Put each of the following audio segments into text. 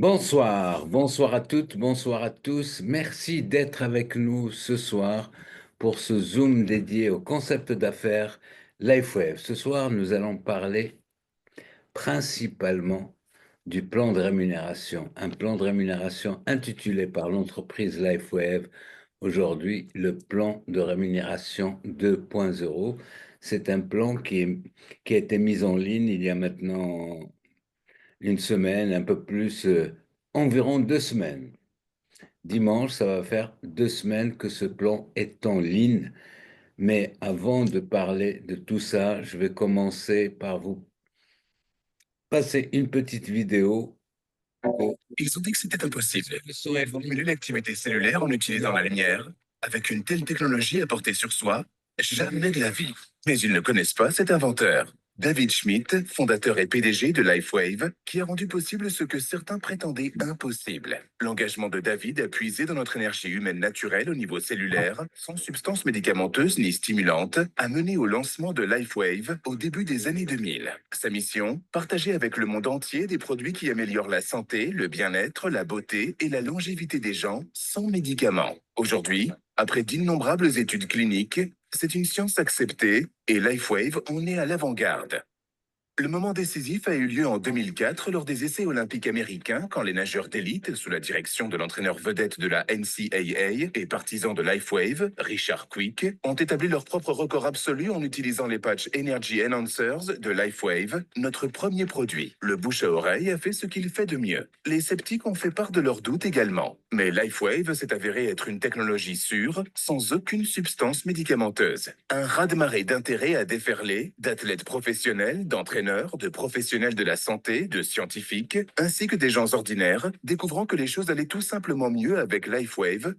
Bonsoir, bonsoir à toutes, bonsoir à tous. Merci d'être avec nous ce soir pour ce Zoom dédié au concept d'affaires LifeWave. Ce soir, nous allons parler principalement du plan de rémunération, un plan de rémunération intitulé par l'entreprise LifeWave aujourd'hui le plan de rémunération 2.0. C'est un plan qui a été mis en ligne il y a maintenant une semaine, un peu plus, environ 2 semaines. Dimanche, ça va faire 2 semaines que ce plan est en ligne. Mais avant de parler de tout ça, je vais commencer par vous passer une petite vidéo. Ils ont dit que c'était impossible de formuler l'activité cellulaire en utilisant la lumière. Avec une telle technologie à portée sur soi, jamais de la vie. Mais ils ne connaissent pas cet inventeur. David Schmidt, fondateur et PDG de LifeWave, qui a rendu possible ce que certains prétendaient impossible. L'engagement de David a puisé dans notre énergie humaine naturelle au niveau cellulaire, sans substance médicamenteuse ni stimulante, a mené au lancement de LifeWave au début des années 2000. Sa mission, partager avec le monde entier des produits qui améliorent la santé, le bien-être, la beauté et la longévité des gens sans médicaments. Aujourd'hui, après d'innombrables études cliniques, c'est une science acceptée et LifeWave en est à l'avant-garde. Le moment décisif a eu lieu en 2004 lors des essais olympiques américains quand les nageurs d'élite, sous la direction de l'entraîneur vedette de la NCAA et partisan de LifeWave, Richard Quick, ont établi leur propre record absolu en utilisant les patchs Energy Enhancers de LifeWave, notre premier produit. Le bouche à oreille a fait ce qu'il fait de mieux. Les sceptiques ont fait part de leurs doutes également. Mais LifeWave s'est avéré être une technologie sûre, sans aucune substance médicamenteuse. Un raz-de-marée d'intérêt a déferlé, d'athlètes professionnels, d'entraîneurs, de professionnels de la santé, de scientifiques, ainsi que des gens ordinaires, découvrant que les choses allaient tout simplement mieux avec LifeWave.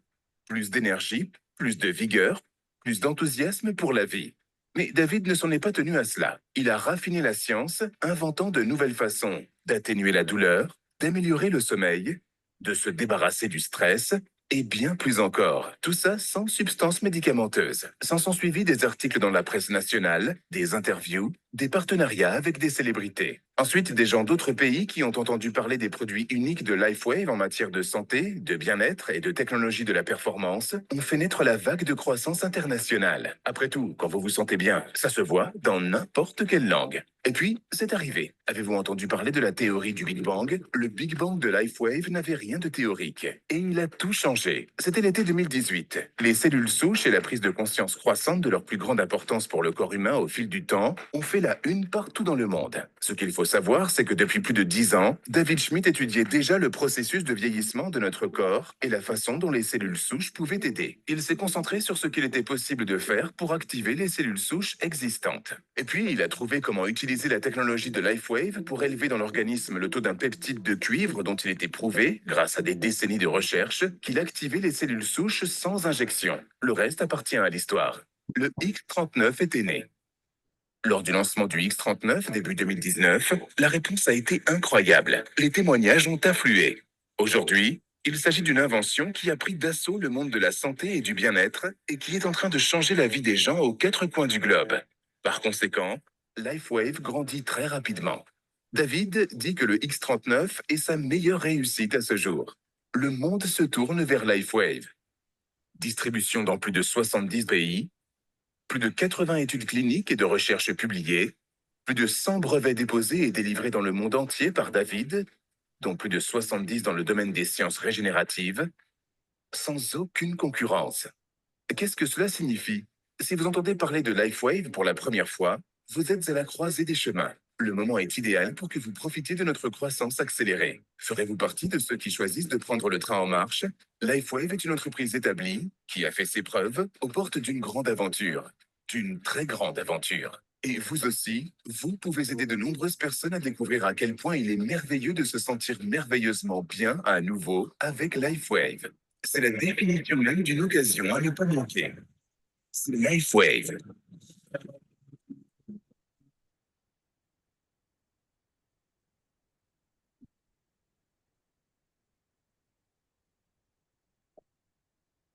Plus d'énergie, plus de vigueur, plus d'enthousiasme pour la vie. Mais David ne s'en est pas tenu à cela. Il a raffiné la science, inventant de nouvelles façons d'atténuer la douleur, d'améliorer le sommeil, de se débarrasser du stress, et bien plus encore. Tout ça sans substance médicamenteuse. S'en sont suivis des articles dans la presse nationale, des interviews, des partenariats avec des célébrités. Ensuite, des gens d'autres pays qui ont entendu parler des produits uniques de LifeWave en matière de santé, de bien-être et de technologie de la performance ont fait naître la vague de croissance internationale. Après tout, quand vous vous sentez bien, ça se voit dans n'importe quelle langue. Et puis, c'est arrivé. Avez-vous entendu parler de la théorie du Big Bang? Le Big Bang de LifeWave n'avait rien de théorique. Et il a tout changé. C'était l'été 2018. Les cellules souches et la prise de conscience croissante de leur plus grande importance pour le corps humain au fil du temps ont fait la une partout dans le monde. Ce qu'il faut savoir, c'est que depuis plus de 10 ans, David Schmidt étudiait déjà le processus de vieillissement de notre corps et la façon dont les cellules souches pouvaient aider. Il s'est concentré sur ce qu'il était possible de faire pour activer les cellules souches existantes. Et puis, il a trouvé comment utiliser la technologie de LifeWave pour élever dans l'organisme le taux d'un peptide de cuivre dont il était prouvé, grâce à des décennies de recherche, qu'il activait les cellules souches sans injection. Le reste appartient à l'histoire. Le X39 était né. Lors du lancement du X39, début 2019, la réponse a été incroyable. Les témoignages ont afflué. Aujourd'hui, il s'agit d'une invention qui a pris d'assaut le monde de la santé et du bien-être et qui est en train de changer la vie des gens aux quatre coins du globe. Par conséquent, LifeWave grandit très rapidement. David dit que le X39 est sa meilleure réussite à ce jour. Le monde se tourne vers LifeWave. Distribution dans plus de 70 pays, plus de 80 études cliniques et de recherches publiées, plus de 100 brevets déposés et délivrés dans le monde entier par David, dont plus de 70 dans le domaine des sciences régénératives, sans aucune concurrence. Qu'est-ce que cela signifie? Si vous entendez parler de LifeWave pour la première fois, vous êtes à la croisée des chemins. Le moment est idéal pour que vous profitiez de notre croissance accélérée. Ferez-vous partie de ceux qui choisissent de prendre le train en marche? LifeWave est une entreprise établie qui a fait ses preuves aux portes d'une grande aventure, d'une très grande aventure. Et vous aussi, vous pouvez aider de nombreuses personnes à découvrir à quel point il est merveilleux de se sentir merveilleusement bien à nouveau avec LifeWave. C'est la définition même d'une occasion à ne pas manquer. C'est LifeWave.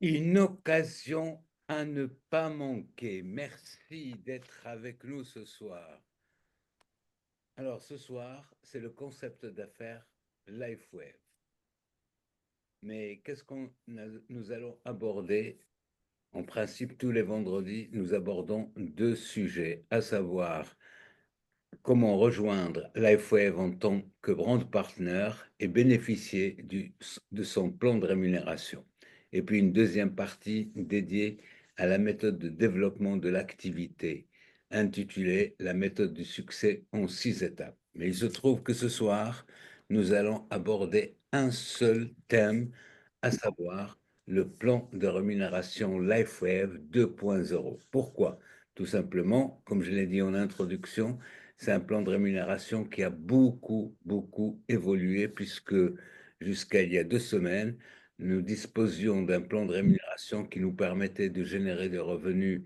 Une occasion à ne pas manquer. Merci d'être avec nous ce soir. Alors, ce soir, c'est le concept d'affaires LifeWave. Mais nous allons aborder, en principe, tous les vendredis, nous abordons deux sujets, à savoir comment rejoindre LifeWave en tant que brand partner et bénéficier de son plan de rémunération. Et puis une deuxième partie dédiée à la méthode de développement de l'activité, intitulée La méthode du succès en 6 étapes. Mais il se trouve que ce soir, nous allons aborder un seul thème, à savoir le plan de rémunération LifeWave 2.0. Pourquoi? Tout simplement, comme je l'ai dit en introduction, c'est un plan de rémunération qui a beaucoup, beaucoup évolué puisque jusqu'à il y a 2 semaines, nous disposions d'un plan de rémunération qui nous permettait de générer des revenus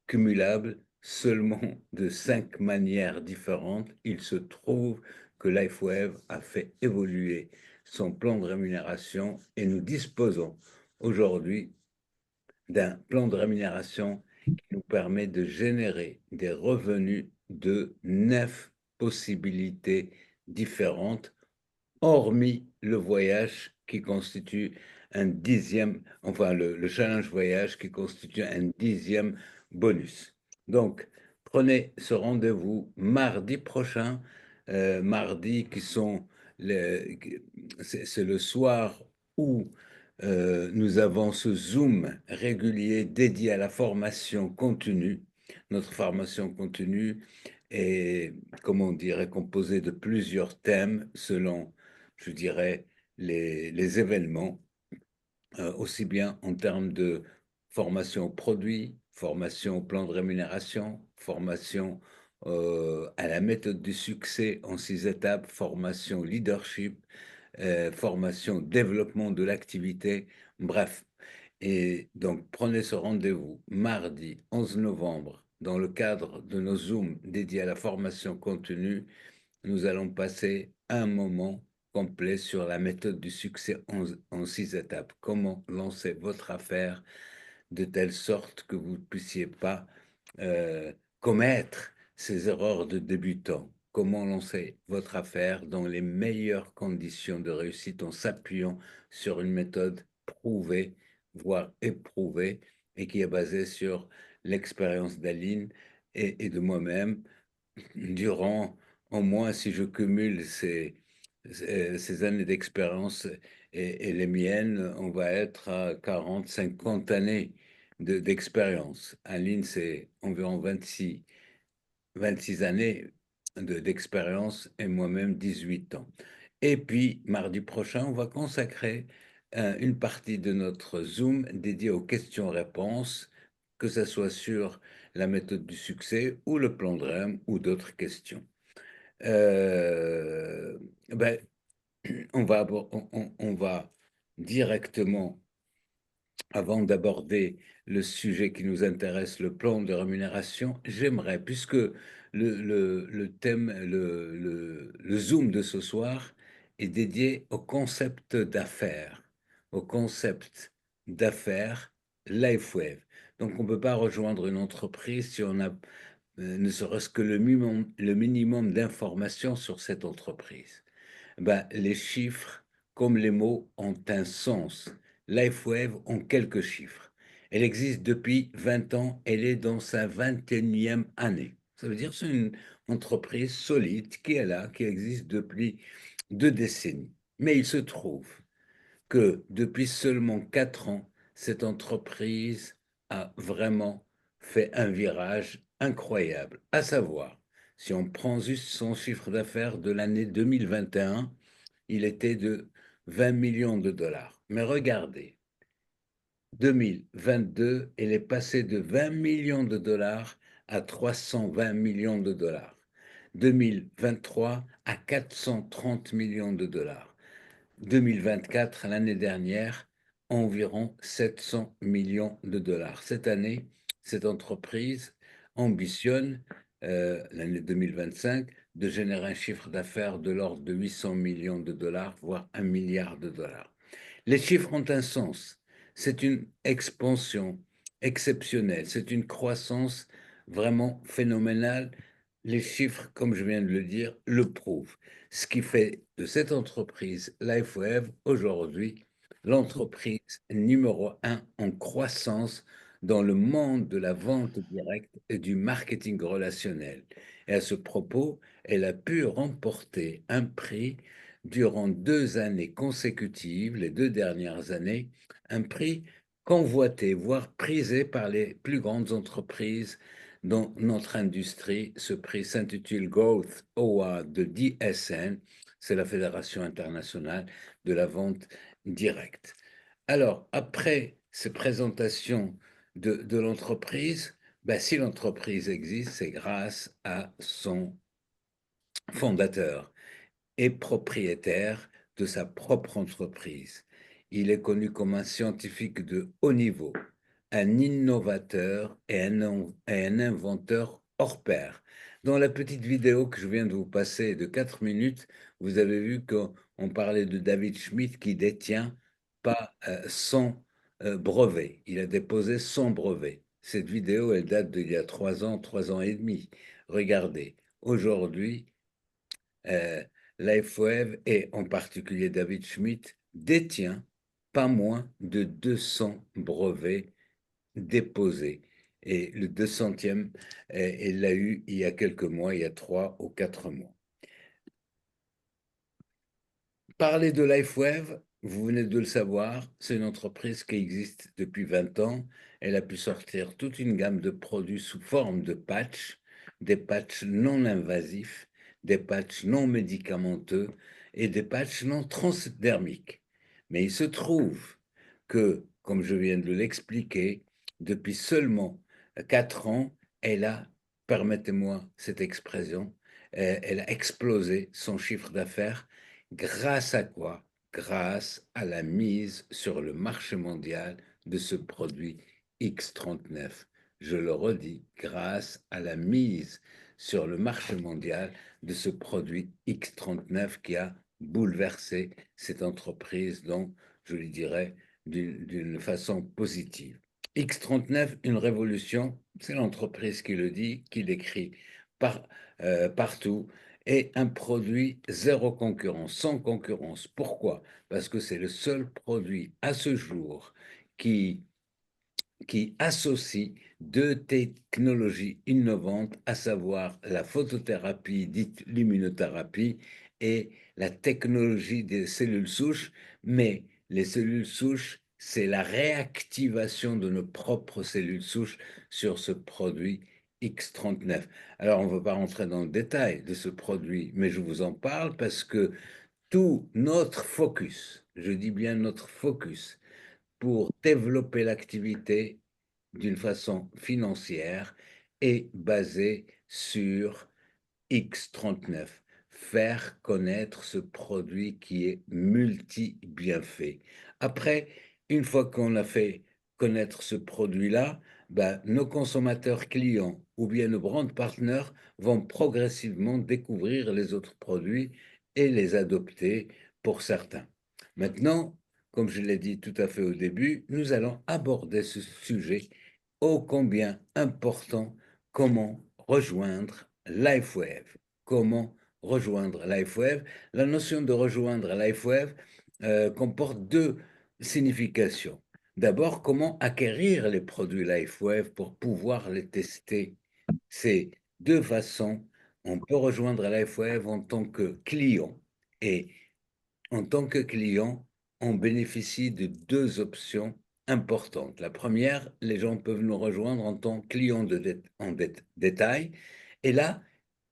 cumulables seulement de 5 manières différentes. Il se trouve que LifeWave a fait évoluer son plan de rémunération et nous disposons aujourd'hui d'un plan de rémunération qui nous permet de générer des revenus de 9 possibilités différentes, hormis le voyage qui constitue un dixième, enfin le challenge voyage qui constitue un dixième bonus. Donc, prenez ce rendez-vous mardi prochain, mardi qui sont c'est le soir où nous avons ce Zoom régulier dédié à la formation continue. Notre formation continue est, comment on dirait, composée de plusieurs thèmes selon, je dirais, les événements, aussi bien en termes de formation au produit, formation au plan de rémunération, formation à la méthode du succès en 6 étapes, formation leadership, formation développement de l'activité, bref. Et donc, prenez ce rendez-vous mardi 11 novembre dans le cadre de nos Zooms dédiés à la formation continue. Nous allons passer un moment complet sur la méthode du succès en 6 étapes. Comment lancer votre affaire de telle sorte que vous ne puissiez pas euh, commettre ces erreurs de débutant. Comment lancer votre affaire dans les meilleures conditions de réussite en s'appuyant sur une méthode prouvée, voire éprouvée, et qui est basée sur l'expérience d'Aline et de moi-même durant, au moins si je cumule ces années d'expérience et les miennes, on va être à 40, 50 années d'expérience. Aline, c'est environ 26 années d'expérience et moi-même 18 ans. Et puis, mardi prochain, on va consacrer une partie de notre Zoom dédiée aux questions-réponses, que ce soit sur la méthode du succès ou le plan de REM ou d'autres questions. Euh, ben, on va directement, avant d'aborder le sujet qui nous intéresse, le plan de rémunération, j'aimerais, puisque le thème, le Zoom de ce soir est dédié au concept d'affaires, au concept d'affaires LifeWave. Donc, on ne peut pas rejoindre une entreprise si on a ne serait-ce que le minimum d'informations sur cette entreprise. Ben, les chiffres, comme les mots, ont un sens. LifeWave ont quelques chiffres. Elle existe depuis 20 ans, elle est dans sa 21e année. Ça veut dire que c'est une entreprise solide qui est là, qui existe depuis 2 décennies. Mais il se trouve que depuis seulement 4 ans, cette entreprise a vraiment fait un virage incroyable. À savoir, si on prend juste son chiffre d'affaires de l'année 2021, il était de 20 millions de dollars. Mais regardez, 2022, elle est passée de 20 millions de dollars à 320 millions de dollars. 2023 à 430 millions de dollars. 2024, l'année dernière, environ 700 millions de dollars. Cette année, cette entreprise ambitionne, l'année 2025, de générer un chiffre d'affaires de l'ordre de 800 millions de dollars, voire 1 milliard de dollars. Les chiffres ont un sens. C'est une expansion exceptionnelle. C'est une croissance vraiment phénoménale. Les chiffres, comme je viens de le dire, le prouvent. Ce qui fait de cette entreprise LifeWave aujourd'hui l'entreprise numéro un en croissance dans le monde de la vente directe et du marketing relationnel. Et à ce propos, elle a pu remporter un prix durant 2 années consécutives, les 2 dernières années, un prix convoité, voire prisé par les plus grandes entreprises dans notre industrie. Ce prix s'intitule Growth Award de DSN, c'est la Fédération internationale de la vente directe. Alors, après ces présentations de l'entreprise, ben, si l'entreprise existe, c'est grâce à son fondateur est propriétaire de sa propre entreprise. Il est connu comme un scientifique de haut niveau, un innovateur et un inventeur hors pair. Dans la petite vidéo que je viens de vous passer de 4 minutes, vous avez vu qu'on parlait de David Schmidt qui détient pas son brevet. Il a déposé son brevet. Cette vidéo, elle date d'il y a 3 ans et demi. Regardez, aujourd'hui, euh, LifeWave et en particulier David Schmidt détient pas moins de 200 brevets déposés. Et le 200e, il l'a eu il y a quelques mois, il y a 3 ou 4 mois. Parler de LifeWave, vous venez de le savoir, c'est une entreprise qui existe depuis 20 ans. Elle a pu sortir toute une gamme de produits sous forme de patchs, des patchs non invasifs, des patchs non médicamenteux et des patchs non transdermiques. Mais il se trouve que, comme je viens de l'expliquer, depuis seulement 4 ans, elle a, permettez-moi cette expression, elle a explosé son chiffre d'affaires. Grâce à quoi? Grâce à la mise sur le marché mondial de ce produit X39. Je le redis, grâce à la mise sur le marché mondial de ce produit X39 qui a bouleversé cette entreprise, donc je lui dirais d'une façon positive. X39, une révolution, c'est l'entreprise qui le dit, qui l'écrit partout, et un produit zéro concurrence, sans concurrence. Pourquoi? Parce que c'est le seul produit à ce jour qui associe deux technologies innovantes, à savoir la photothérapie, dite l'immunothérapie, et la technologie des cellules souches. Mais les cellules souches, c'est la réactivation de nos propres cellules souches sur ce produit X39. Alors, on ne veut pas rentrer dans le détail de ce produit, mais je vous en parle parce que tout notre focus, je dis bien notre focus, pour développer l'activité d'une façon financière est basé sur X39, faire connaître ce produit qui est multi-bienfait. Après, une fois qu'on a fait connaître ce produit-là, ben, nos consommateurs clients ou bien nos brand partners vont progressivement découvrir les autres produits et les adopter pour certains. Maintenant, comme je l'ai dit tout à fait au début, nous allons aborder ce sujet ô combien important: comment rejoindre LifeWave. Comment rejoindre LifeWave? La notion de rejoindre LifeWave comporte deux significations. D'abord, comment acquérir les produits LifeWave pour pouvoir les tester. C'est deux façons. On peut rejoindre LifeWave en tant que client, et en tant que client, on bénéficie de deux options importantes. La première, les gens peuvent nous rejoindre en tant que client en détail. Et là,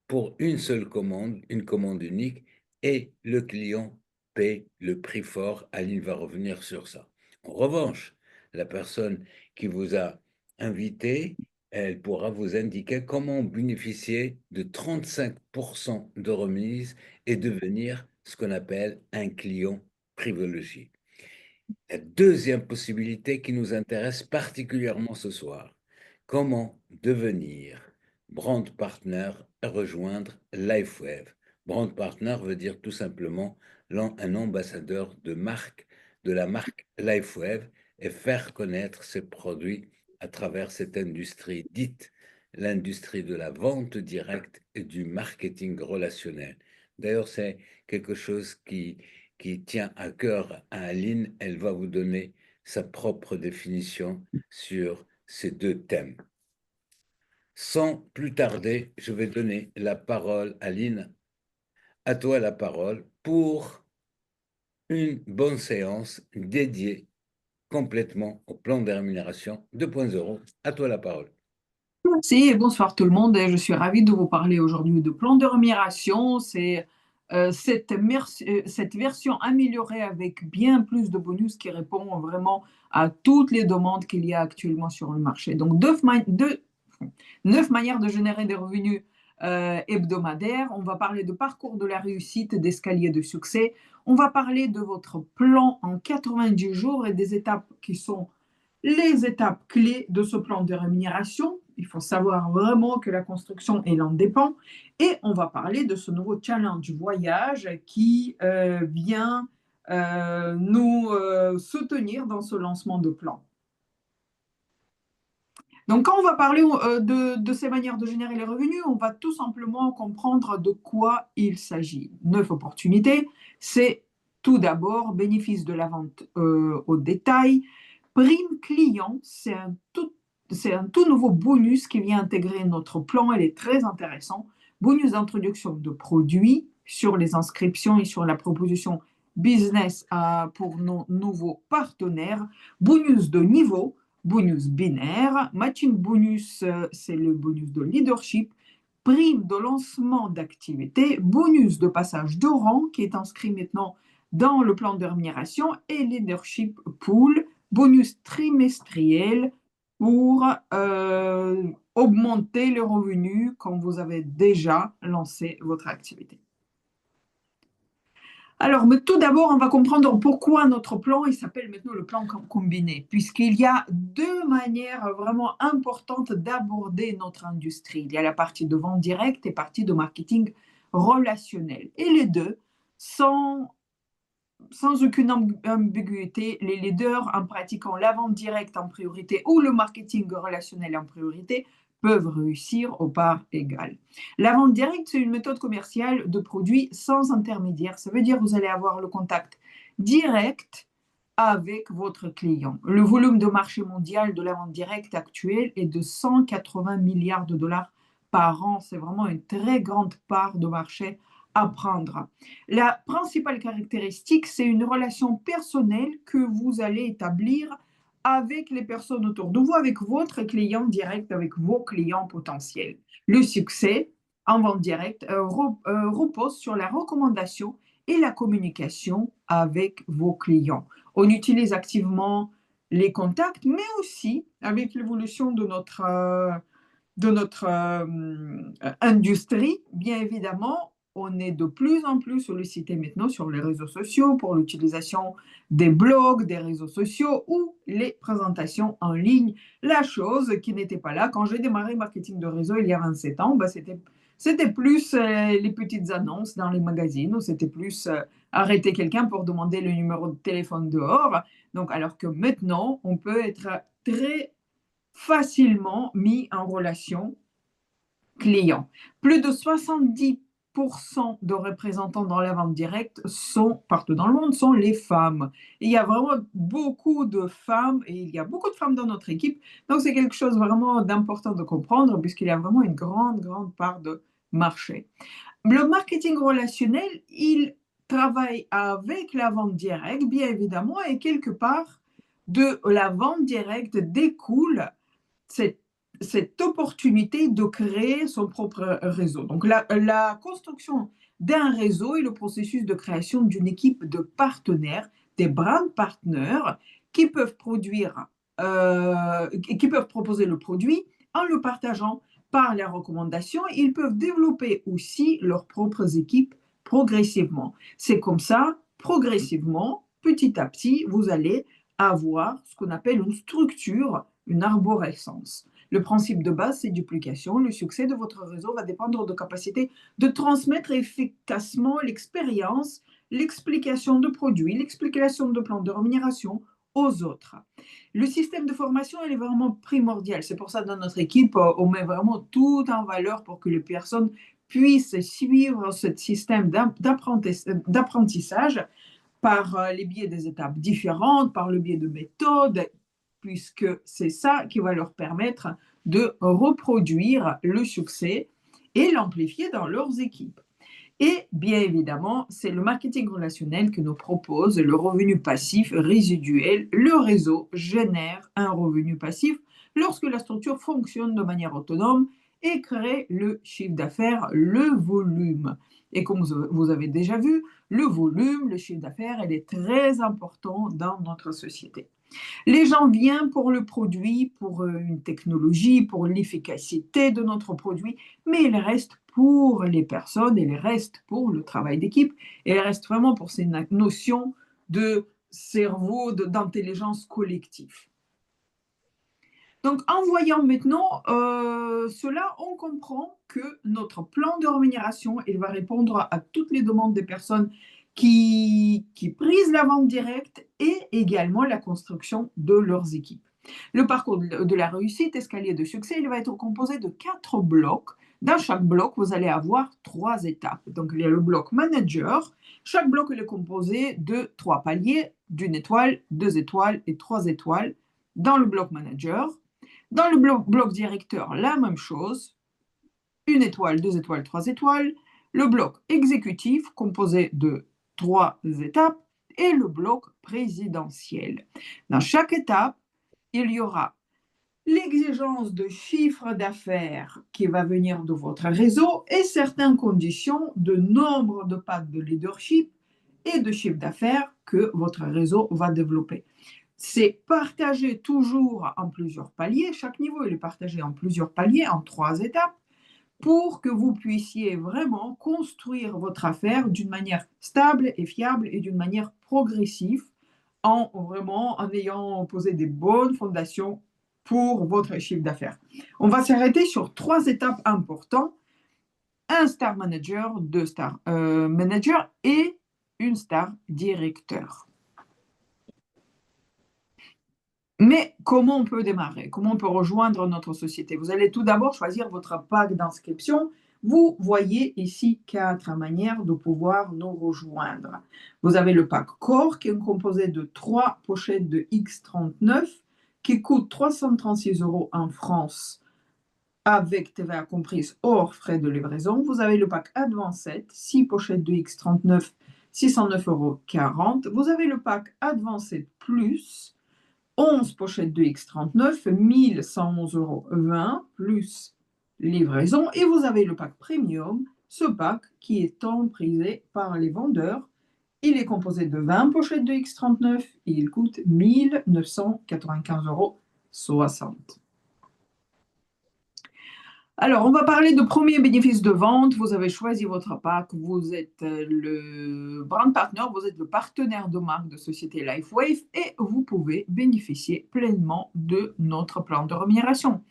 pour une seule commande, une commande unique, et le client paie le prix fort. Aline va revenir sur ça. En revanche, la personne qui vous a invité, elle pourra vous indiquer comment bénéficier de 35% de remise et devenir ce qu'on appelle un client privilégié. La deuxième possibilité qui nous intéresse particulièrement ce soir: comment devenir brand partner et rejoindre LifeWave. Brand partner veut dire tout simplement un ambassadeur de marque, de la marque LifeWave, et faire connaître ses produits à travers cette industrie dite l'industrie de la vente directe et du marketing relationnel. D'ailleurs, c'est quelque chose qui tient à cœur à Aline. Elle va vous donner sa propre définition sur ces deux thèmes. Sans plus tarder, je vais donner la parole, Aline, à toi la parole pour une bonne séance dédiée complètement au plan de rémunération 2.0. À toi la parole. Merci et bonsoir tout le monde. Je suis ravie de vous parler aujourd'hui de plan de rémunération. C'est cette version améliorée avec bien plus de bonus qui répond vraiment à toutes les demandes qu'il y a actuellement sur le marché. Donc, 9 manières de générer des revenus hebdomadaires. On va parler de parcours de la réussite, d'escalier de succès. On va parler de votre plan en 90 jours et des étapes qui sont les étapes clés de ce plan de rémunération. Il faut savoir vraiment que la construction, elle en dépend. Et on va parler de ce nouveau challenge voyage qui vient nous soutenir dans ce lancement de plan. Donc, quand on va parler de ces manières de générer les revenus, on va tout simplement comprendre de quoi il s'agit. 9 opportunités, c'est tout d'abord bénéfice de la vente au détail. Prime client, c'est un tout nouveau bonus qui vient intégrer notre plan. Elle est très intéressant. Bonus d'introduction de produits sur les inscriptions et sur la proposition business pour nos nouveaux partenaires. Bonus de niveau, bonus binaire. Matching bonus, c'est le bonus de leadership. Prime de lancement d'activité. Bonus de passage de rang qui est inscrit maintenant dans le plan de rémunération. Et leadership pool, bonus trimestriel pour augmenter les revenus quand vous avez déjà lancé votre activité. Alors, mais tout d'abord, on va comprendre pourquoi notre plan, il s'appelle maintenant le plan combiné, puisqu'il y a 2 manières vraiment importantes d'aborder notre industrie. Il y a la partie de vente directe et la partie de marketing relationnel. Et les deux sont sans aucune ambiguïté, les leaders en pratiquant la vente directe en priorité ou le marketing relationnel en priorité peuvent réussir aux parts égales. La vente directe, c'est une méthode commerciale de produits sans intermédiaire. Ça veut dire que vous allez avoir le contact direct avec votre client. Le volume de marché mondial de la vente directe actuelle est de 180 milliards de dollars par an. C'est vraiment une très grande part de marché à prendre. La principale caractéristique, c'est une relation personnelle que vous allez établir avec les personnes autour de vous, avec votre client direct, avec vos clients potentiels. Le succès en vente directe repose sur la recommandation et la communication avec vos clients. On utilise activement les contacts, mais aussi avec l'évolution de notre industrie, bien évidemment, on est de plus en plus sollicité maintenant sur les réseaux sociaux pour l'utilisation des blogs, des réseaux sociaux ou les présentations en ligne. La chose qui n'était pas là quand j'ai démarré marketing de réseau il y a 27 ans, c'était plus les petites annonces dans les magazines ou c'était plus arrêter quelqu'un pour demander le numéro de téléphone dehors. Donc, alors que maintenant, on peut être très facilement mis en relation client. Plus de 70% de représentants dans la vente directe partout dans le monde, sont les femmes. Il y a vraiment beaucoup de femmes et il y a beaucoup de femmes dans notre équipe. Donc, c'est quelque chose vraiment d'important de comprendre puisqu'il y a vraiment une grande, grande part de marché. Le marketing relationnel, il travaille avec la vente directe, bien évidemment, et quelque part de la vente directe découle cette opportunité de créer son propre réseau. Donc, la construction d'un réseau est le processus de création d'une équipe de partenaires, des brand partners, qui peuvent proposer le produit en le partageant par les recommandations. Ils peuvent développer aussi leurs propres équipes progressivement. C'est comme ça, progressivement, petit à petit, vous allez avoir ce qu'on appelle une structure, une arborescence. Le principe de base, c'est duplication. Le succès de votre réseau va dépendre de capacité de transmettre efficacement l'expérience, l'explication de produits, l'explication de plans de rémunération aux autres. Le système de formation, il est vraiment primordial. C'est pour ça, dans notre équipe, on met vraiment tout en valeur pour que les personnes puissent suivre ce système d'apprentissage par les biais des étapes différentes, par le biais de méthodes, puisque c'est ça qui va leur permettre de reproduire le succès et l'amplifier dans leurs équipes. Et bien évidemment, c'est le marketing relationnel que nous propose le revenu passif résiduel. Le réseau génère un revenu passif lorsque la structure fonctionne de manière autonome et crée le chiffre d'affaires, le volume. Et comme vous avez déjà vu, le volume, le chiffre d'affaires, il est très important dans notre société. Les gens viennent pour le produit, pour une technologie, pour l'efficacité de notre produit, mais ils restent pour les personnes, ils restent pour le travail d'équipe, et ils restent vraiment pour ces notions de cerveau, d'intelligence collective. Donc, en voyant maintenant cela, on comprend que notre plan de rémunération, il va répondre à toutes les demandes des personnes qui prisent la vente directe et également la construction de leurs équipes. Le parcours de la réussite, escalier de succès, il va être composé de 4 blocs. Dans chaque bloc, vous allez avoir 3 étapes. Donc, il y a le bloc manager. Chaque bloc il est composé de 3 paliers, d'1 étoile, 2 étoiles et 3 étoiles. Dans le bloc manager, dans le bloc directeur, la même chose. 1 étoile, 2 étoiles, 3 étoiles. Le bloc exécutif, composé de 3 étapes. Et le bloc présidentiel. Dans chaque étape, il y aura l'exigence de chiffre d'affaires qui va venir de votre réseau et certaines conditions de nombre de packs de leadership et de chiffre d'affaires que votre réseau va développer. C'est partagé toujours en plusieurs paliers. Chaque niveau il est partagé en plusieurs paliers, en 3 étapes, pour que vous puissiez vraiment construire votre affaire d'une manière stable et fiable et d'une manière progressive, en ayant posé des bonnes fondations pour votre chiffre d'affaires. On va s'arrêter sur 3 étapes importantes. Un star manager, 2 star managers et une star directeur. Mais comment on peut démarrer? Comment on peut rejoindre notre société? Vous allez tout d'abord choisir votre pack d'inscription. Vous voyez ici 4 manières de pouvoir nous rejoindre. Vous avez le pack Core qui est composé de 3 pochettes de X39 qui coûtent 336 € en France avec TVA comprise hors frais de livraison. Vous avez le pack Advanced, 6 pochettes de X39, 609,40 €. Vous avez le pack Advanced Plus, 11 pochettes de X39, 1111,20 € plus livraison. Et vous avez le pack Premium, ce pack qui est tant prisé par les vendeurs. Il est composé de 20 pochettes de X39 et il coûte 1995,60 €. Alors, on va parler de premiers bénéfices de vente. Vous avez choisi votre pack, vous êtes le brand partner, vous êtes le partenaire de marque de société LifeWave et vous pouvez bénéficier pleinement de notre plan de rémunération.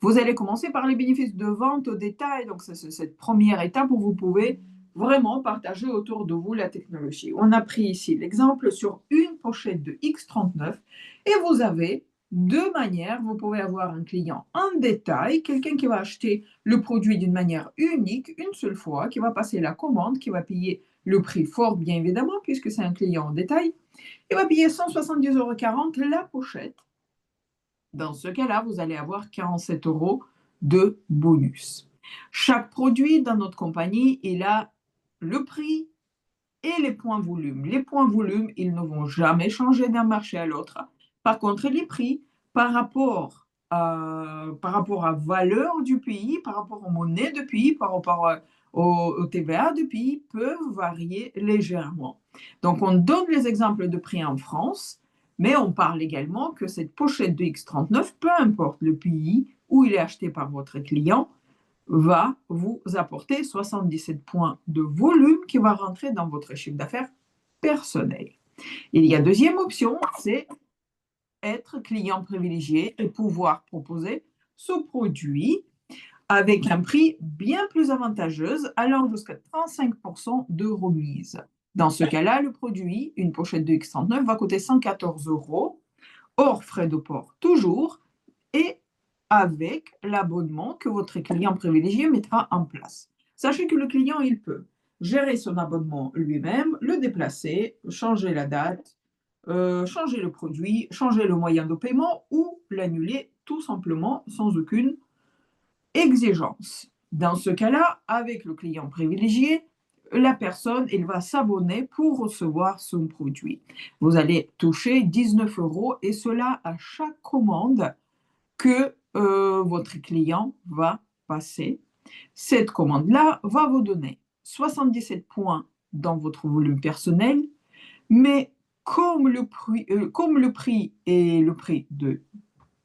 Vous allez commencer par les bénéfices de vente au détail. Donc, c'est cette première étape où vous pouvez vraiment partager autour de vous la technologie. On a pris ici l'exemple sur une pochette de X39 et vous avez 2 manières. Vous pouvez avoir un client en détail, quelqu'un qui va acheter le produit d'une manière unique, une seule fois, qui va passer la commande, qui va payer le prix fort, bien évidemment, puisque c'est un client en détail. Il va payer 170,40 € la pochette. Dans ce cas-là, vous allez avoir 47 € de bonus. Chaque produit dans notre compagnie, il a le prix et les points volume. Les points volume, ils ne vont jamais changer d'un marché à l'autre. Par contre, les prix, par rapport à valeur du pays, par rapport aux monnaies du pays, par rapport au TVA du pays, peuvent varier légèrement. Donc, on donne les exemples de prix en France, mais on parle également que cette pochette de X39, peu importe le pays où il est acheté par votre client, va vous apporter 77 points de volume qui va rentrer dans votre chiffre d'affaires personnel. Il y a deuxième option, c'est être client privilégié et pouvoir proposer ce produit avec un prix bien plus avantageux, allant jusqu'à 35% de remise. Dans ce cas-là, le produit, une pochette de X39, va coûter 114 €, hors frais de port toujours, et avec l'abonnement que votre client privilégié mettra en place. Sachez que le client, il peut gérer son abonnement lui-même, le déplacer, changer la date, changer le produit, changer le moyen de paiement ou l'annuler tout simplement sans aucune exigence. Dans ce cas-là, avec le client privilégié, la personne, elle va s'abonner pour recevoir son produit. Vous allez toucher 19 € et cela à chaque commande que votre client va passer. Cette commande-là va vous donner 77 points dans votre volume personnel, mais comme le prix est le prix de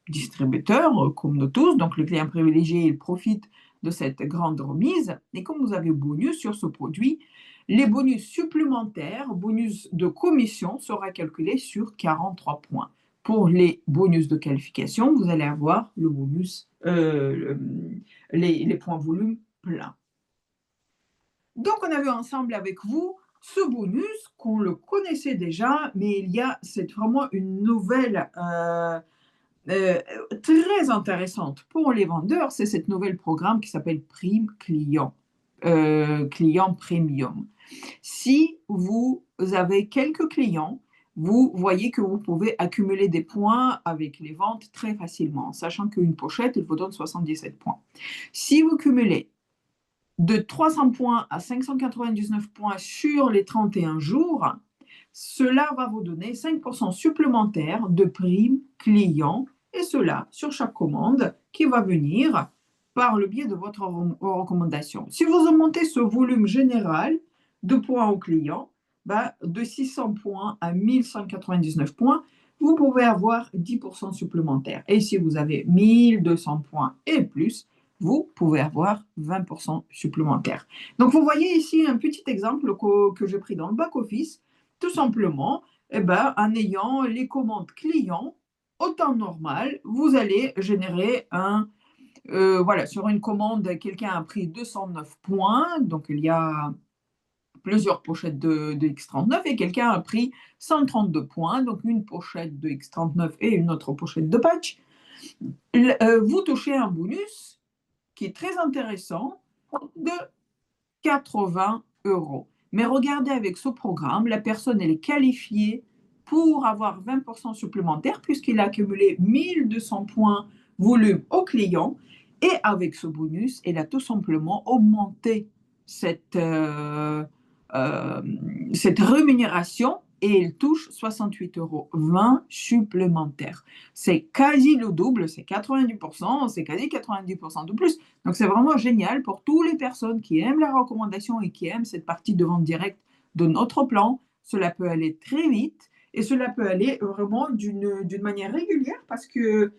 distributeur, comme nous tous, donc le client privilégié, il profite de cette grande remise. Et comme vous avez bonus sur ce produit, les bonus supplémentaires, bonus de commission, sera calculé sur 43 points. Pour les bonus de qualification, vous allez avoir le bonus, les points volume plein. Donc, on a vu ensemble avec vous ce bonus qu'on le connaissait déjà, mais c'est vraiment une nouvelle très intéressante pour les vendeurs, c'est cette nouvelle programme qui s'appelle Prime Client, Client Premium. Si vous avez quelques clients, vous voyez que vous pouvez accumuler des points avec les ventes très facilement, sachant qu'une pochette, il vous donne 77 points. Si vous cumulez de 300 points à 599 points sur les 31 jours, cela va vous donner 5% supplémentaires de prime client, et cela sur chaque commande qui va venir par le biais de votre recommandation. Si vous augmentez ce volume général de points au client, de 600 points à 1199 points, vous pouvez avoir 10% supplémentaires. Et si vous avez 1200 points et plus, vous pouvez avoir 20% supplémentaires. Donc, vous voyez ici un petit exemple que j'ai pris dans le back-office. Tout simplement, en ayant les commandes clients au temps normal, vous allez générer sur une commande, quelqu'un a pris 209 points, donc il y a plusieurs pochettes de X39 et quelqu'un a pris 132 points, donc une pochette de X39 et une autre pochette de patch. Vous touchez un bonus qui est très intéressant de 80 €. Mais regardez, avec ce programme, la personne elle est qualifiée pour avoir 20% supplémentaires puisqu'il a accumulé 1200 points volume au client. Et avec ce bonus, elle a tout simplement augmenté cette rémunération et elle touche 68,20 € supplémentaires. C'est quasi le double, c'est 90%, c'est quasi 90% de plus. Donc, c'est vraiment génial pour toutes les personnes qui aiment la recommandation et qui aiment cette partie de vente directe de notre plan. Cela peut aller très vite et cela peut aller vraiment d'une manière régulière parce que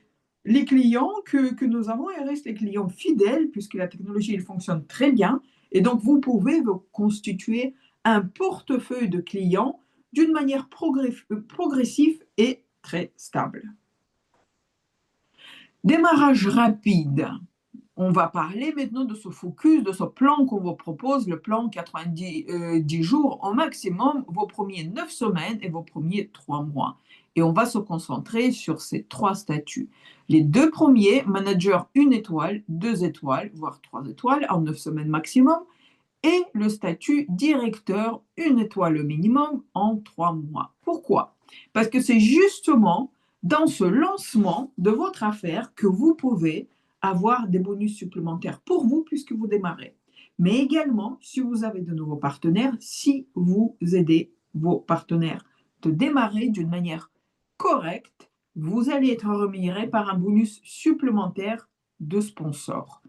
les clients que nous avons, ils restent les clients fidèles puisque la technologie, elle fonctionne très bien. Et donc, vous pouvez vous constituer un portefeuille de clients d'une manière progressive et très stable. Démarrage rapide. On va parler maintenant de ce focus, de ce plan qu'on vous propose, le plan 90 jours au maximum, vos premiers 9 semaines et vos premiers 3 mois. Et on va se concentrer sur ces 3 statuts. Les 2 premiers, manager 1 étoile, 2 étoiles, voire 3 étoiles en 9 semaines maximum. Et le statut directeur 1 étoile au minimum en 3 mois. Pourquoi? Parce que c'est justement dans ce lancement de votre affaire que vous pouvez avoir des bonus supplémentaires pour vous puisque vous démarrez. Mais également, si vous avez de nouveaux partenaires, si vous aidez vos partenaires de démarrer d'une manière correcte, vous allez être rémunéré par un bonus supplémentaire de sponsor.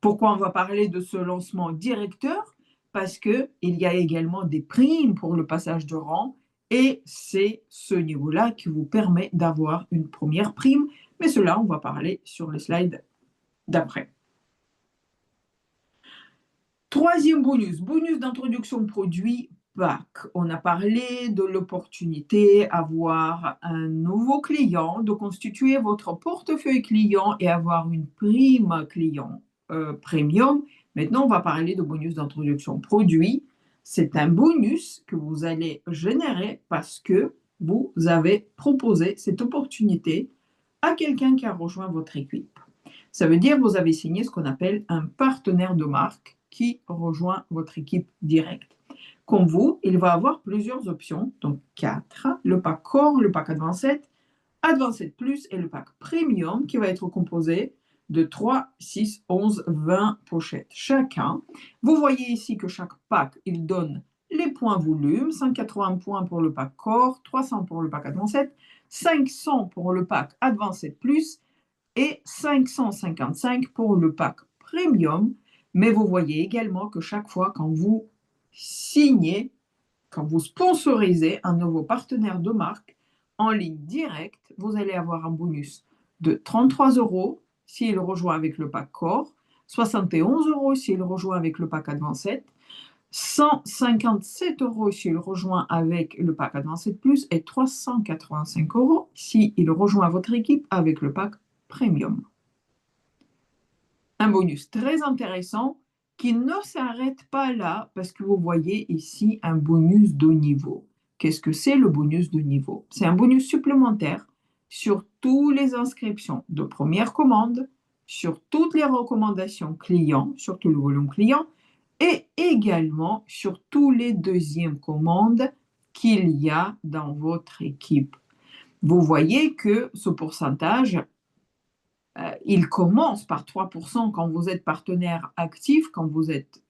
Pourquoi on va parler de ce lancement directeur? Parce qu'il y a également des primes pour le passage de rang et c'est ce niveau-là qui vous permet d'avoir une première prime. Mais cela, on va parler sur le slide d'après. Troisième bonus, bonus d'introduction produit PAC. On a parlé de l'opportunité d'avoir un nouveau client, de constituer votre portefeuille client et avoir une prime client premium. Maintenant, on va parler de bonus d'introduction produit. C'est un bonus que vous allez générer parce que vous avez proposé cette opportunité à quelqu'un qui a rejoint votre équipe. Ça veut dire que vous avez signé ce qu'on appelle un partenaire de marque qui rejoint votre équipe directe. Comme vous, il va avoir plusieurs options, donc 4, le pack Core, le pack Advanced, Advanced Plus et le pack Premium qui va être composé de 3, 6, 11, 20 pochettes chacun. Vous voyez ici que chaque pack, il donne les points volume, 180 points pour le pack Core, 300 pour le pack Advanced, 500 pour le pack Advanced Plus et 555 pour le pack Premium. Mais vous voyez également que chaque fois quand vous signez, quand vous sponsorisez un nouveau partenaire de marque en ligne directe, vous allez avoir un bonus de 33 € s'il rejoint avec le pack Core, 71 € s'il rejoint avec le pack Advanced, 157 € s'il rejoint avec le pack Advanced Plus et 385 € s'il rejoint votre équipe avec le pack Premium. Un bonus très intéressant qui ne s'arrête pas là parce que vous voyez ici un bonus de niveau. Qu'est-ce que c'est le bonus de niveau? C'est un bonus supplémentaire sur toutes les inscriptions de première commande, sur toutes les recommandations clients, sur tout le volume client et également sur tous les deuxièmes commandes qu'il y a dans votre équipe. Vous voyez que ce pourcentage, il commence par 3% quand vous êtes partenaire actif, quand vous êtes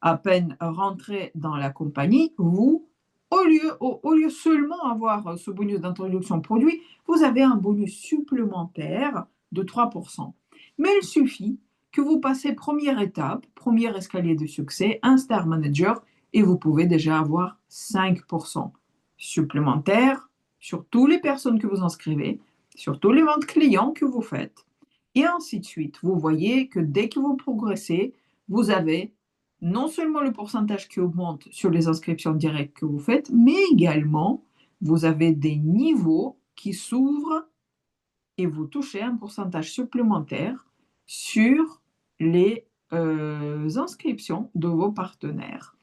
à peine rentré dans la compagnie. Vous, au lieu seulement avoir ce bonus d'introduction produit, vous avez un bonus supplémentaire de 3%. Mais il suffit que vous passez première étape, premier escalier de succès, un Star Manager, et vous pouvez déjà avoir 5% supplémentaires sur toutes les personnes que vous inscrivez, sur tous les ventes clients que vous faites, et ainsi de suite. Vous voyez que dès que vous progressez, vous avez non seulement le pourcentage qui augmente sur les inscriptions directes que vous faites, mais également, vous avez des niveaux qui s'ouvrent et vous touchez un pourcentage supplémentaire sur les inscriptions de vos partenaires.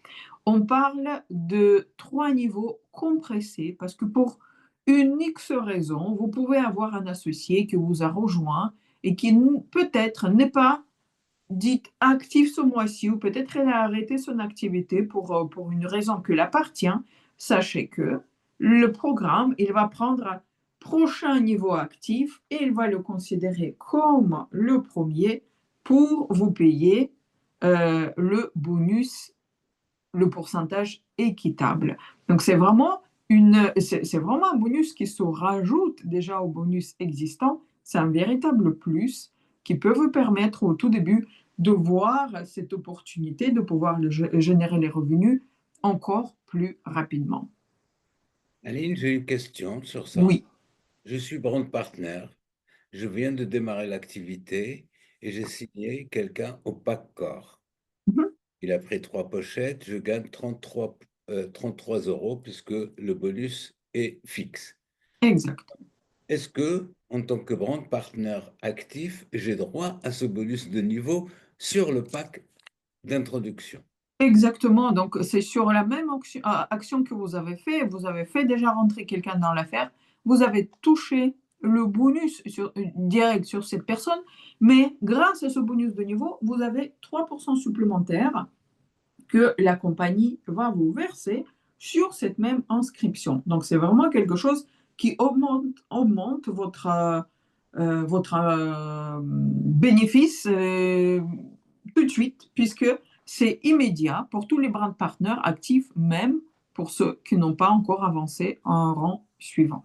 On parle de 3 niveaux compressés parce que pour une X raison, vous pouvez avoir un associé qui vous a rejoint et qui peut-être n'est pas dit actif ce mois-ci ou peut-être elle a arrêté son activité pour une raison qui l'appartient. Sachez que le programme, il va prendre un prochain niveau actif et il va le considérer comme le premier pour vous payer le bonus, le pourcentage équitable. Donc, c'est vraiment un bonus qui se rajoute déjà au bonus existant. C'est un véritable plus qui peut vous permettre au tout début de voir cette opportunité de pouvoir générer les revenus encore plus rapidement. Aline, j'ai une question sur ça. Oui. Je suis brand partner, je viens de démarrer l'activité et j'ai signé quelqu'un au pack Core. Mhm. Il a pris 3 pochettes, je gagne 33 € puisque le bonus est fixe. Exact. Est-ce que, en tant que brand partner actif, j'ai droit à ce bonus de niveau sur le pack d'introduction? Exactement. Donc, c'est sur la même action que vous avez fait. Vous avez fait déjà rentrer quelqu'un dans l'affaire. Vous avez touché le bonus direct sur cette personne. Mais grâce à ce bonus de niveau, vous avez 3% supplémentaires que la compagnie va vous verser sur cette même inscription. Donc, c'est vraiment quelque chose qui augmente votre bénéfice tout de suite, puisque c'est immédiat pour tous les brand partners actifs, même pour ceux qui n'ont pas encore avancé en rang suivant.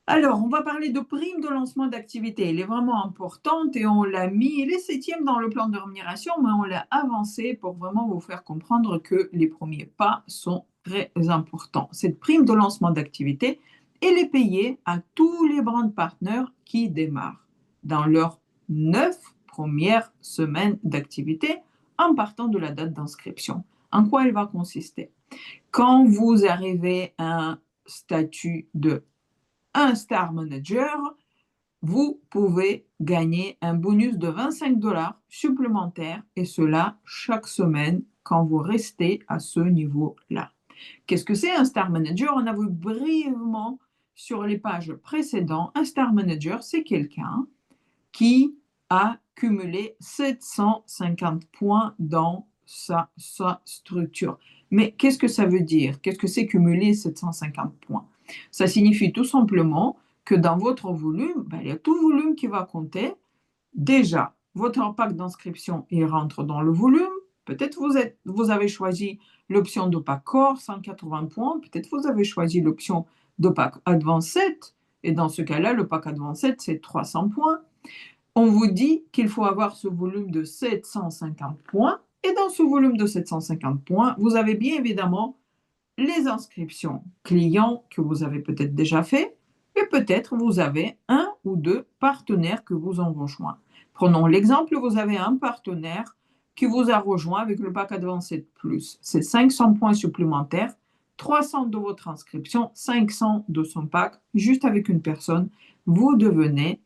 Alors, on va parler de prime de lancement d'activité. Elle est vraiment importante et on l'a mis, elle est 7e dans le plan de rémunération, mais on l'a avancé pour vraiment vous faire comprendre que les premiers pas sont très importants. Cette prime de lancement d'activité, elle est payée à tous les brand partners qui démarrent dans leurs 9 premières semaines d'activité en partant de la date d'inscription. En quoi elle va consister? Quand vous arrivez à un statut de un Star Manager, vous pouvez gagner un bonus de 25 $ supplémentaires et cela chaque semaine quand vous restez à ce niveau-là. Qu'est-ce que c'est un Star Manager? On a vu brièvement sur les pages précédentes. Un Star Manager, c'est quelqu'un qui a cumulé 750 points dans sa structure. Mais qu'est-ce que ça veut dire? Qu'est-ce que c'est cumuler 750 points? Ça signifie tout simplement que dans votre volume, il y a tout volume qui va compter. Déjà, votre pack d'inscription, il rentre dans le volume. Peut-être vous avez choisi l'option de pack Core, 180 points. Peut-être vous avez choisi l'option de pack Advanced. Et dans ce cas-là, le pack Advanced, c'est 300 points. On vous dit qu'il faut avoir ce volume de 750 points. Et dans ce volume de 750 points, vous avez bien évidemment les inscriptions clients que vous avez peut-être déjà fait. Et peut-être vous avez un ou deux partenaires que vous ont rejoints. Prenons l'exemple, vous avez un partenaire qui vous a rejoint avec le pack Advanced Plus. C'est 500 points supplémentaires, 300 de votre inscription, 500 de son pack, juste avec une personne. Vous devenez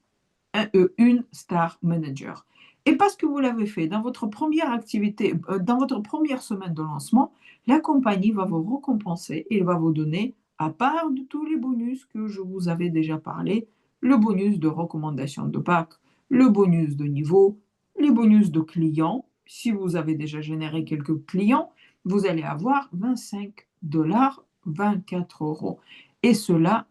une Star Manager. Et parce que vous l'avez fait dans votre première activité, dans votre première semaine de lancement, la compagnie va vous récompenser et va vous donner, à part de tous les bonus que je vous avais déjà parlé, le bonus de recommandation de pack, le bonus de niveau, les bonus de clients. Si vous avez déjà généré quelques clients, vous allez avoir 25 $, 24 €. Et cela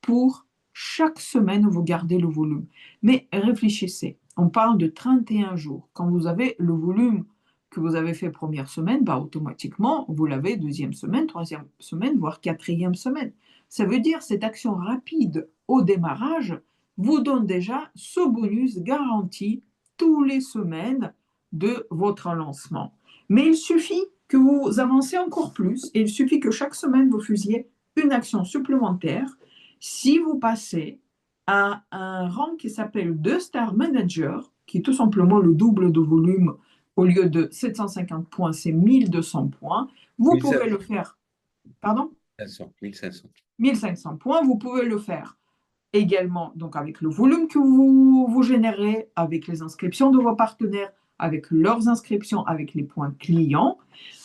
pour chaque semaine, vous gardez le volume. Mais réfléchissez, on parle de 31 jours. Quand vous avez le volume que vous avez fait première semaine, automatiquement, vous l'avez deuxième semaine, troisième semaine, voire quatrième semaine. Ça veut dire cette action rapide au démarrage vous donne déjà ce bonus garanti tous les semaines de votre lancement. Mais il suffit que vous avancez encore plus et il suffit que chaque semaine, vous faisiez une action supplémentaire. Si vous passez à un rang qui s'appelle 2 Star Manager, qui est tout simplement le double de volume, au lieu de 750 points, c'est 1200 points, vous 1500. pouvez le faire. Pardon? 1500. 1500 points, vous pouvez le faire également donc avec le volume que vous générez, avec les inscriptions de vos partenaires, avec leurs inscriptions, avec les points clients.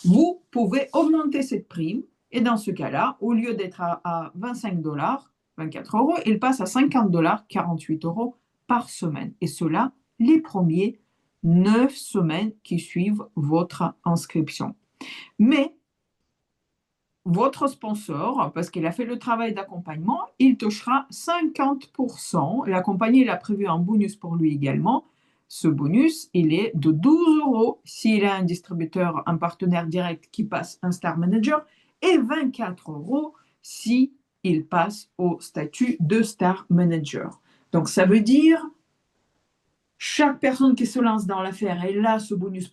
Vous pouvez augmenter cette prime et dans ce cas-là, au lieu d'être à 25 $, 24 €, il passe à 50 $, 48 € par semaine. Et cela, les premiers 9 semaines qui suivent votre inscription. Mais votre sponsor, parce qu'il a fait le travail d'accompagnement, il touchera 50%. La compagnie a prévu un bonus pour lui également. Ce bonus, il est de 12 € s'il a un distributeur, un partenaire direct qui passe un Star Manager et 24 € s'il passe au statut de Star Manager. Donc, ça veut dire chaque personne qui se lance dans l'affaire, elle a ce bonus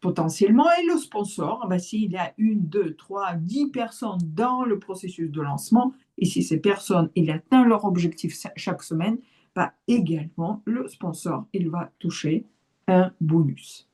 potentiellement. Et le sponsor, s'il y a 1, 2, 3, 10 personnes dans le processus de lancement, et si ces personnes ils atteignent leur objectif chaque semaine, également, le sponsor, il va toucher un bonus.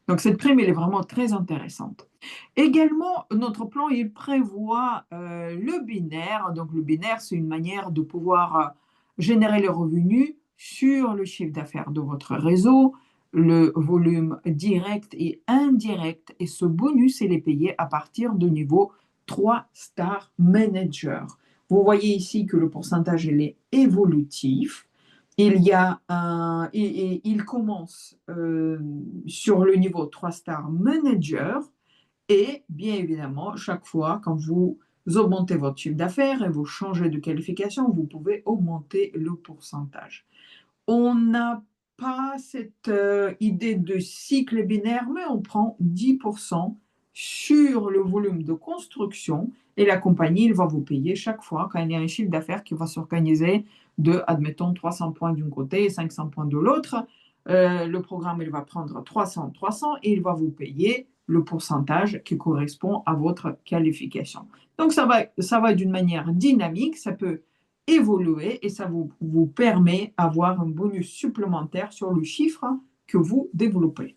Donc, cette prime, elle est vraiment très intéressante. Également, notre plan, il prévoit le binaire. Donc, le binaire, c'est une manière de pouvoir générer les revenus sur le chiffre d'affaires de votre réseau, le volume direct et indirect. Et ce bonus, il est payé à partir de niveau 3 Star Manager. Vous voyez ici que le pourcentage, il est évolutif. Il commence sur le niveau 3 Star Manager et bien évidemment, chaque fois, quand vous augmentez votre chiffre d'affaires et vous changez de qualification, vous pouvez augmenter le pourcentage. On n'a pas cette idée de cycle binaire, mais on prend 10% sur le volume de construction et la compagnie, il va vous payer chaque fois quand il y a un chiffre d'affaires qui va s'organiser de, admettons, 300 points d'un côté et 500 points de l'autre. Le programme, il va prendre 300 et il va vous payer le pourcentage qui correspond à votre qualification. Donc, ça va d'une manière dynamique, ça peut évoluer et ça vous permet d'avoir un bonus supplémentaire sur le chiffre que vous développez.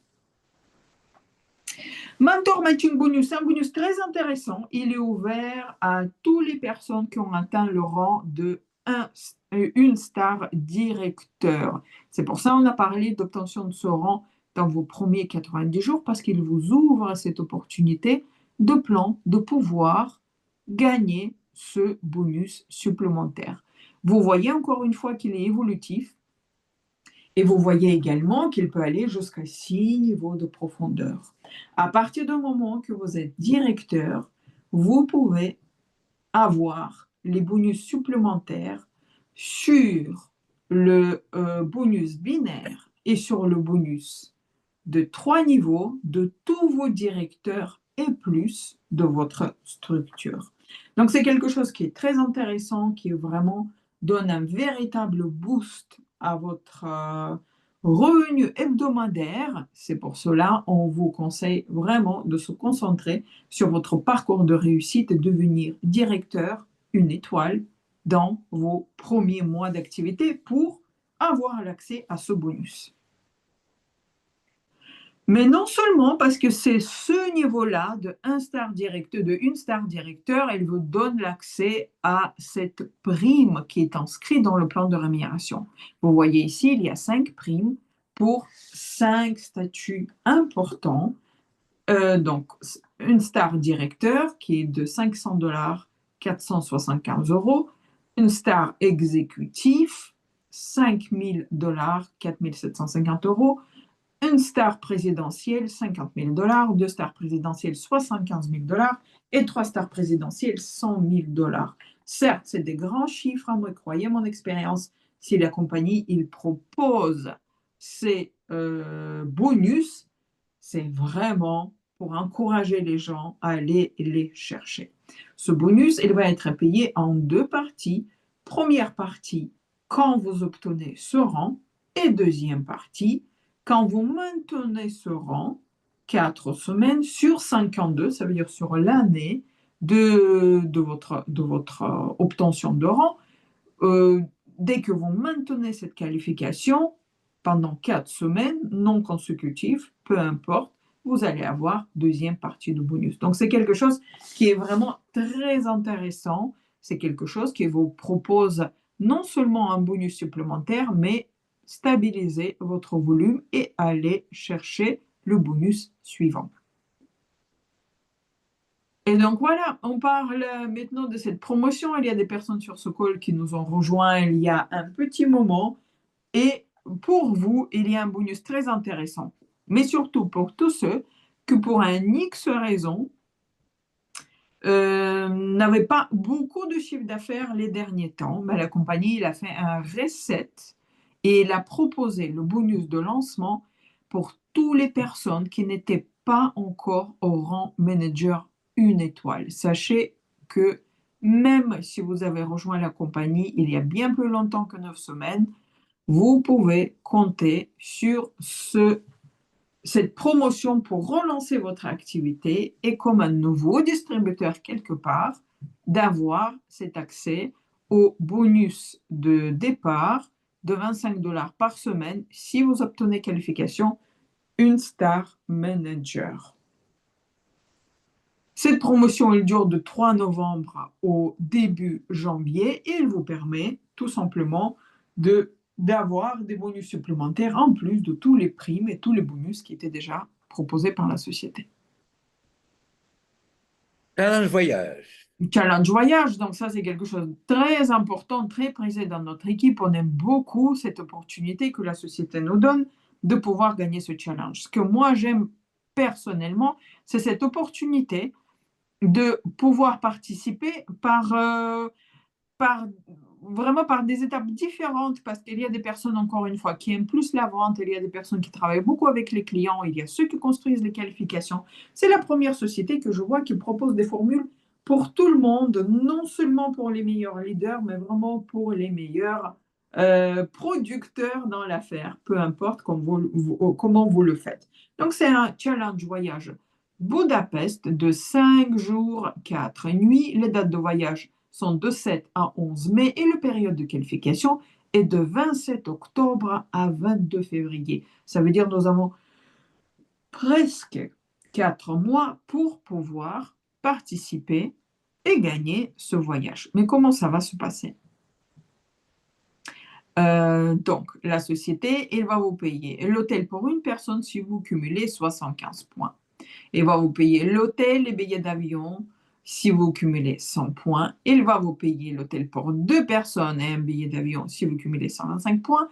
Mentor Matching Bonus, un bonus très intéressant. Il est ouvert à toutes les personnes qui ont atteint le rang de une star directeur. C'est pour ça qu'on a parlé d'obtention de ce rang dans vos premiers 90 jours parce qu'il vous ouvre cette opportunité de pouvoir gagner ce bonus supplémentaire. Vous voyez encore une fois qu'il est évolutif. Et vous voyez également qu'il peut aller jusqu'à 6 niveaux de profondeur. À partir du moment que vous êtes directeur, vous pouvez avoir les bonus supplémentaires sur le bonus binaire et sur le bonus de 3 niveaux de tous vos directeurs et plus de votre structure. Donc, c'est quelque chose qui est très intéressant, qui vraiment donne un véritable boost à votre revenu hebdomadaire. C'est pour cela on vous conseille vraiment de se concentrer sur votre parcours de réussite et devenir directeur, une étoile, dans vos premiers mois d'activité pour avoir l'accès à ce bonus. Mais non seulement parce que c'est ce niveau-là de 1 star directeur, de 1 star directeur, elle vous donne l'accès à cette prime qui est inscrite dans le plan de rémunération. Vous voyez ici, il y a 5 primes pour 5 statuts importants. Donc, 1 star directeur qui est de 500 $, 475 €. 1 star exécutif, 5 000 $, 4 750 €. 1 star présidentielle, 50 000 $, 2 stars présidentielles, 75 000 $, et 3 stars présidentielles, 100 000 $. Certes, c'est des grands chiffres, hein, mais croyez mon expérience, si la compagnie il propose ces bonus, c'est vraiment pour encourager les gens à aller les chercher. Ce bonus, il va être payé en 2 parties. Première partie, quand vous obtenez ce rang, et deuxième partie, quand vous maintenez ce rang 4 semaines sur 52, ça veut dire sur l'année de votre obtention de rang, dès que vous maintenez cette qualification pendant 4 semaines non consécutives, peu importe, vous allez avoir deuxième partie de bonus. Donc, c'est quelque chose qui est vraiment très intéressant. C'est quelque chose qui vous propose non seulement un bonus supplémentaire, mais stabiliser votre volume et aller chercher le bonus suivant. Et donc voilà, on parle maintenant de cette promotion. Il y a des personnes sur ce call qui nous ont rejoints il y a un petit moment. Et pour vous, il y a un bonus très intéressant. Mais surtout pour tous ceux que pour un X raison, n'avaient pas beaucoup de chiffre d'affaires les derniers temps. Mais la compagnie il a fait un reset et il a proposé le bonus de lancement pour toutes les personnes qui n'étaient pas encore au rang manager 1 étoile. Sachez que même si vous avez rejoint la compagnie il y a bien plus longtemps que 9 semaines, vous pouvez compter sur cette promotion pour relancer votre activité et comme un nouveau distributeur quelque part, d'avoir cet accès au bonus de départ de 25 $ par semaine si vous obtenez qualification 1 star manager. Cette promotion, elle dure de 3 novembre au début janvier et elle vous permet tout simplement d'avoir des bonus supplémentaires en plus de tous les primes et tous les bonus qui étaient déjà proposés par la société. Challenge voyage. Challenge voyage, donc ça c'est quelque chose de très important, très prisé dans notre équipe. On aime beaucoup cette opportunité que la société nous donne de pouvoir gagner ce challenge. Ce que moi j'aime personnellement, c'est cette opportunité de pouvoir participer vraiment par des étapes différentes, parce qu'il y a des personnes, encore une fois, qui aiment plus la vente, il y a des personnes qui travaillent beaucoup avec les clients, il y a ceux qui construisent les qualifications. C'est la première société que je vois qui propose des formules pour tout le monde, non seulement pour les meilleurs leaders, mais vraiment pour les meilleurs producteurs dans l'affaire, peu importe comment vous le faites. Donc, c'est un challenge voyage Budapest de 5 jours, 4 nuits. Les dates de voyage sont de 7 à 11 mai et la période de qualification est de 27 octobre à 22 février. Ça veut dire que nous avons presque 4 mois pour pouvoir participer et gagner ce voyage. Mais comment ça va se passer? Donc, la société, elle va vous payer l'hôtel pour une personne si vous cumulez 75 points. Elle va vous payer l'hôtel, les billets d'avion si vous cumulez 100 points. Elle va vous payer l'hôtel pour 2 personnes et un billet d'avion si vous cumulez 125 points.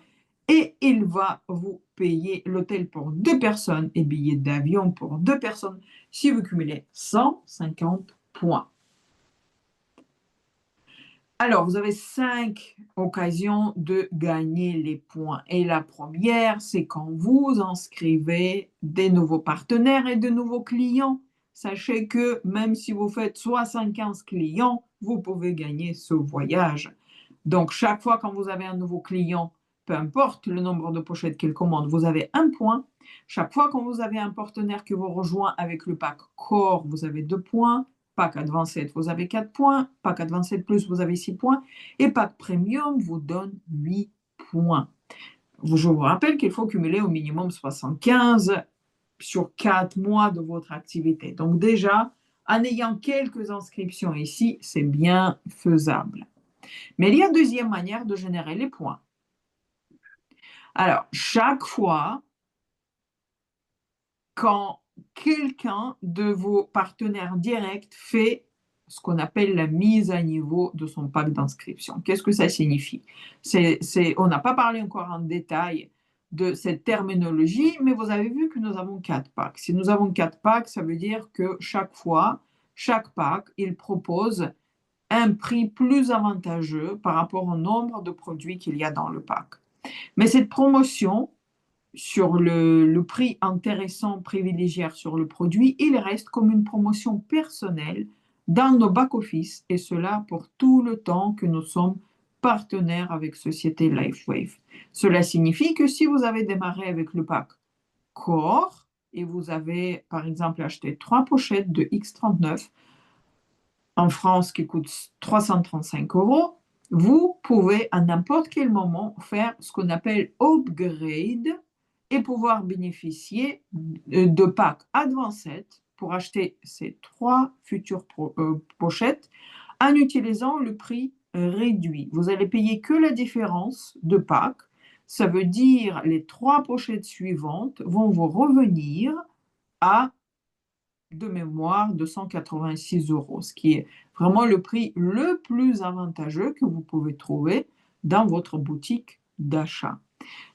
et il va vous payer l'hôtel pour 2 personnes et billets d'avion pour 2 personnes si vous cumulez 150 points. Alors, vous avez 5 occasions de gagner les points. Et la première, c'est quand vous inscrivez des nouveaux partenaires et de nouveaux clients. Sachez que même si vous faites 75 clients, vous pouvez gagner ce voyage. Donc, chaque fois quand vous avez un nouveau client, peu importe le nombre de pochettes qu'il commande, vous avez 1 point. Chaque fois quand vous avez un partenaire qui vous rejoint avec le pack Core, vous avez 2 points. Pack Advanced, vous avez 4 points. Pack Advanced Plus, vous avez 6 points. Et Pack Premium vous donne 8 points. Je vous rappelle qu'il faut cumuler au minimum 75 sur 4 mois de votre activité. Donc déjà, en ayant quelques inscriptions ici, c'est bien faisable. Mais il y a une deuxième manière de générer les points. Alors, chaque fois, quand quelqu'un de vos partenaires directs fait ce qu'on appelle la mise à niveau de son pack d'inscription. Qu'est-ce que ça signifie? On n'a pas parlé encore en détail de cette terminologie, mais vous avez vu que nous avons 4 packs. Si nous avons 4 packs, ça veut dire que chaque fois, chaque pack, il propose un prix plus avantageux par rapport au nombre de produits qu'il y a dans le pack. Mais cette promotion sur le prix intéressant privilégié sur le produit, il reste comme une promotion personnelle dans nos back-office, et cela pour tout le temps que nous sommes partenaires avec Société LifeWave. Cela signifie que si vous avez démarré avec le pack Core et vous avez par exemple acheté 3 pochettes de X39 en France qui coûtent 335 €, vous pouvez à n'importe quel moment faire ce qu'on appelle upgrade et pouvoir bénéficier de packs Advanced pour acheter ces 3 futures pochettes en utilisant le prix réduit. Vous allez payer que la différence de pack. Ça veut dire les 3 pochettes suivantes vont vous revenir à, de mémoire, 286 €, ce qui est vraiment le prix le plus avantageux que vous pouvez trouver dans votre boutique d'achat.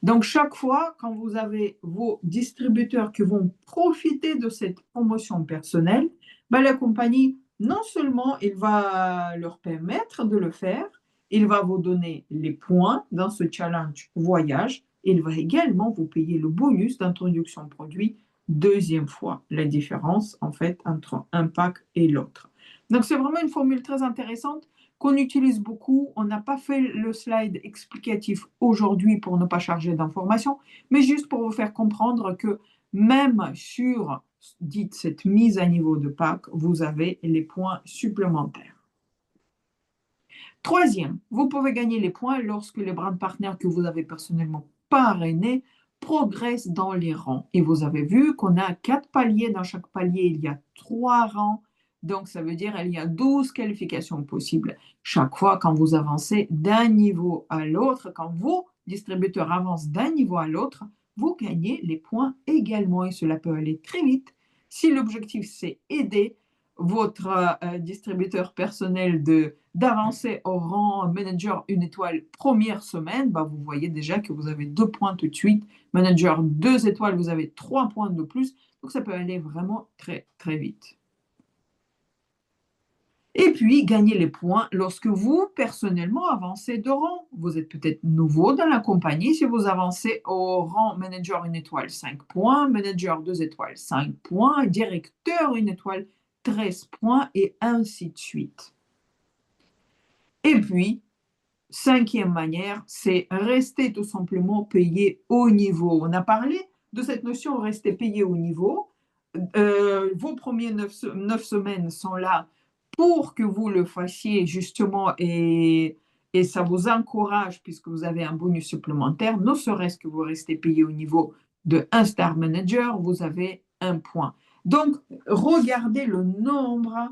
Donc, chaque fois, quand vous avez vos distributeurs qui vont profiter de cette promotion personnelle, la compagnie, non seulement il va leur permettre de le faire, il va vous donner les points dans ce challenge voyage, il va également vous payer le bonus d'introduction produit deuxième fois, la différence en fait entre un pack et l'autre. Donc, c'est vraiment une formule très intéressante qu'on utilise beaucoup. On n'a pas fait le slide explicatif aujourd'hui pour ne pas charger d'informations, mais juste pour vous faire comprendre que même sur, dites, cette mise à niveau de pack, vous avez les points supplémentaires. Troisième, vous pouvez gagner les points lorsque les brand partners que vous avez personnellement parrainés progressent dans les rangs. Et vous avez vu qu'on a 4 paliers. Dans chaque palier, il y a 3 rangs. Donc, ça veut dire qu'il y a 12 qualifications possibles. Chaque fois, quand vous avancez d'un niveau à l'autre, quand vos distributeurs avancent d'un niveau à l'autre, vous gagnez les points également. Et cela peut aller très vite. Si l'objectif, c'est aider votre distributeur personnel d'avancer au rang manager 1 étoile première semaine, vous voyez déjà que vous avez 2 points tout de suite. Manager 2 étoiles, vous avez 3 points de plus. Donc, ça peut aller vraiment très, très vite. Et puis, gagner les points lorsque vous, personnellement, avancez de rang. Vous êtes peut-être nouveau dans la compagnie. Si vous avancez au rang manager 1 étoile, 5 points, manager 2 étoiles, 5 points, directeur 1 étoile, 13 points, et ainsi de suite. Et puis, 5e manière, c'est rester tout simplement payé au niveau. On a parlé de cette notion rester payé au niveau. Vos premiers 9 semaines sont là pour que vous le fassiez justement, et ça vous encourage puisque vous avez un bonus supplémentaire. Ne serait-ce que vous restez payé au niveau de 1 star manager, vous avez 1 point. Donc, regardez le nombre,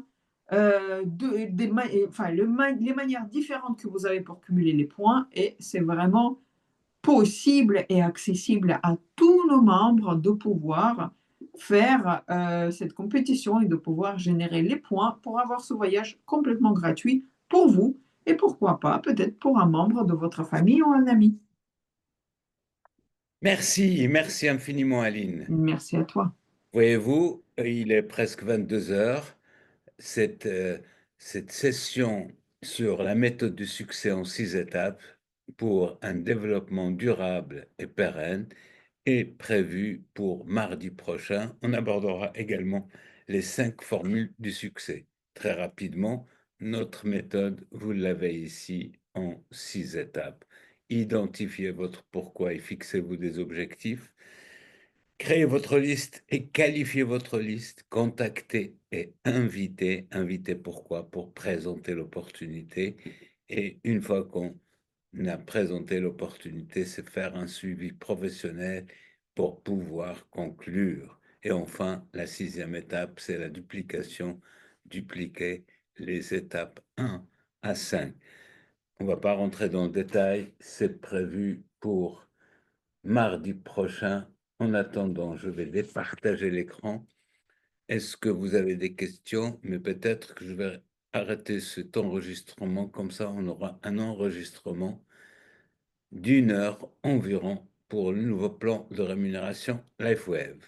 les manières différentes que vous avez pour cumuler les points, et c'est vraiment possible et accessible à tous nos membres de pouvoir faire cette compétition et de pouvoir générer les points pour avoir ce voyage complètement gratuit pour vous et pourquoi pas peut-être pour un membre de votre famille ou un ami. Merci infiniment, Aline. Merci à toi. Voyez-vous, il est presque 22 heures. Cette, cette session sur la méthode du succès en 6 étapes pour un développement durable et pérenne est prévue pour mardi prochain. On abordera également les 5 formules du succès. Très rapidement, notre méthode, vous l'avez ici en 6 étapes. Identifiez votre pourquoi et fixez-vous des objectifs. Créez votre liste et qualifiez votre liste. Contactez et invitez. Invitez pourquoi? Pour présenter l'opportunité. Et une fois qu'on a présenté l'opportunité, c'est faire un suivi professionnel pour pouvoir conclure. Et enfin, la 6e étape, c'est la duplication. Dupliquer les étapes 1 à 5. On ne va pas rentrer dans le détail. C'est prévu pour mardi prochain. En attendant, je vais départager l'écran. Est-ce que vous avez des questions? Mais peut-être que je vais arrêter cet enregistrement. Comme ça, on aura un enregistrement d'1 heure environ pour le nouveau plan de rémunération LifeWave.